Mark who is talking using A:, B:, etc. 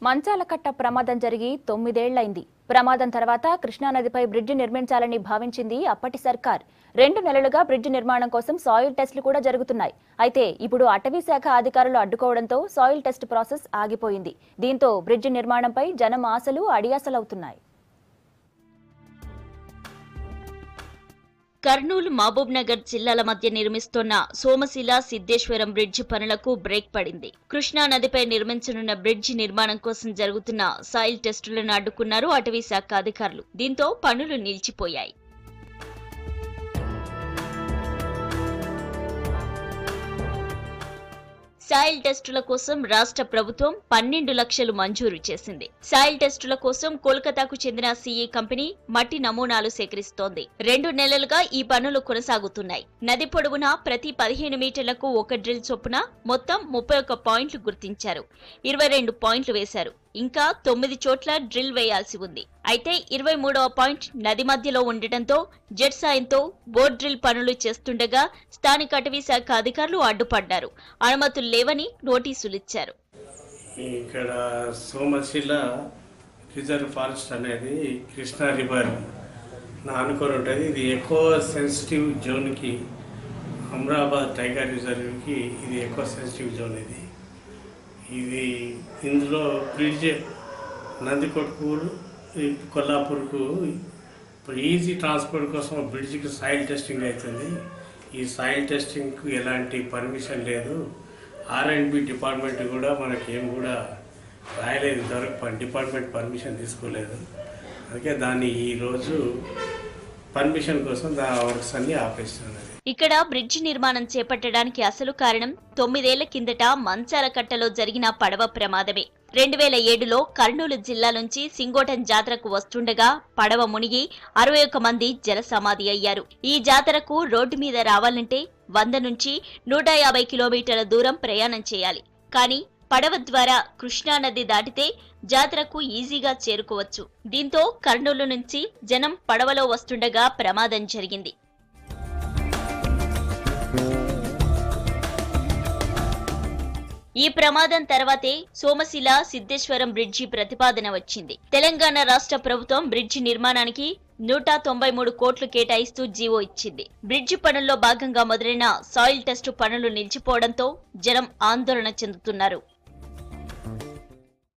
A: మంచాలకట్ట ప్రమాదం జరిగి 9 ఏళ్లైంది. ప్రమాదం తర్వాత కృష్ణానదిపై బ్రిడ్జి నిర్మించాలని భావించింది అప్పటి సర్కార్. 2 నెలలుగా బ్రిడ్జి నిర్మాణం కోసం సాయిల్ టెస్టులు కూడా జరుగుతున్నాయి. అయితే ఇప్పుడు అటవీ శాఖ అధికారులు అడ్డుకోవడంతో సాయిల్ టెస్ట్ ప్రాసెస్ ఆగిపోయింది. దీంతో బ్రిడ్జి నిర్మాణంపై జనం ఆశలు అడియాసలవుతున్నాయి.
B: కర్నూలు మహబూబ్ నగర్ జిల్లాల మధ్య నిర్మిస్తున్న సోమశిల సిద్ధేశ్వరం బ్రిడ్జి పనులకు బ్రేక్ పడింది. కృష్ణా నదిపై నిర్మించనున్న బ్రిడ్జి నిర్మాణం కోసం జరుగుతున్న సాయిల్ టెస్టులను అడ్డుకున్నారు అటవీ శాఖ అధికారులు. దీంతో పనులు నిలిచిపోయాయి. సాయిల్ టెస్టుల కోసం రాష్ట్ర ప్రభుత్వం 12 లక్షలు మంజూరు చేసింది. సాయిల్ టెస్టుల కోసం కోల్కతాకు చెందిన సిఈ కంపెనీ మట్టి నమూనాలు సేకరిస్తోంది. 2 నెలలుగా ఈ పనులు కొనసాగుతున్నాయి. నది పొడవునా ప్రతి 15 మీటర్లకు ఒక డ్రిల్ చొప్పున మొత్తం 31 పాయింట్లు గుర్తించారు. 22 పాయింట్లు వేశారు. ఇంకా 9 చోట్ల డ్రిల్ వేయాల్సి ఉంది. అయితే 23వ పాయింట్ నది మధ్యలో ఉండటంతో జెట్ సాయంతో బోట్ డ్రిల్ పనులు చేస్తుండగా స్థానిక అటవీ శాఖ అధికారులు అడ్డుపడ్డారు. అనుమతులు లేవని నోటీసులు ఇచ్చారు.
C: ఇక్కడ సోమశిల రిజర్వ్ ఫారెస్ట్ అనేది కృష్ణా రివర్ ఆనుకొని ఉంటుంది. ఇది ఎక్కువ సెన్సిటివ్ జోన్కి, అమరాబాద్ టైగర్ రిజర్వ్కి ఇది ఎక్కువ సెన్సిటివ్ జోన్. ఇది ఇందులో బ్రిడ్జ్ నందికొట్కూరు కొల్లాపూర్కు ఈజీ ట్రాన్స్పోర్ట్ కోసం బ్రిడ్జ్కి సాయిల్ టెస్టింగ్ అవుతుంది. ఈ సాయిల్ టెస్టింగ్కు ఎలాంటి పర్మిషన్ లేదు. R&B డిపార్ట్మెంట్ కూడా మనకేం కూడా రాయలేదు. ఇంతవరకు డిపార్ట్మెంట్ పర్మిషన్ తీసుకోలేదు. అందుకే దాన్ని ఈరోజు పర్మిషన్ కోసం వర్క్స్ అన్ని ఆపేస్తున్నది.
B: ఇక్కడ బ్రిడ్జి నిర్మాణం చేపట్టడానికి అసలు కారణం 9 ఏళ్ల కిందట మంచాలకట్టలో జరిగిన పడవ ప్రమాదమే. 2007లో కర్నూలు జిల్లా నుంచి సింగోటన్ జాతరకు వస్తుండగా పడవ మునిగి 61 మంది జలసమాధి అయ్యారు. ఈ జాతరకు రోడ్డు మీద రావాలంటే 100 నుంచి 150 కిలోమీటర్ల దూరం ప్రయాణం చేయాలి. కానీ పడవ ద్వారా కృష్ణానది దాటితే జాతరకు ఈజీగా చేరుకోవచ్చు. దీంతో కర్నూలు నుంచి జనం పడవలో వస్తుండగా ప్రమాదం జరిగింది. ఈ ప్రమాదం తర్వాతే సోమశిల సిద్ధేశ్వరం బ్రిడ్జి ప్రతిపాదన వచ్చింది. తెలంగాణ రాష్ట్ర ప్రభుత్వం బ్రిడ్జి నిర్మాణానికి 193 కోట్లు కేటాయిస్తూ జీవో ఇచ్చింది. బ్రిడ్జి పనుల్లో భాగంగా మొదలైన సాయిల్ టెస్టు పనులు నిలిచిపోవడంతో జనం ఆందోళన చెందుతున్నారు.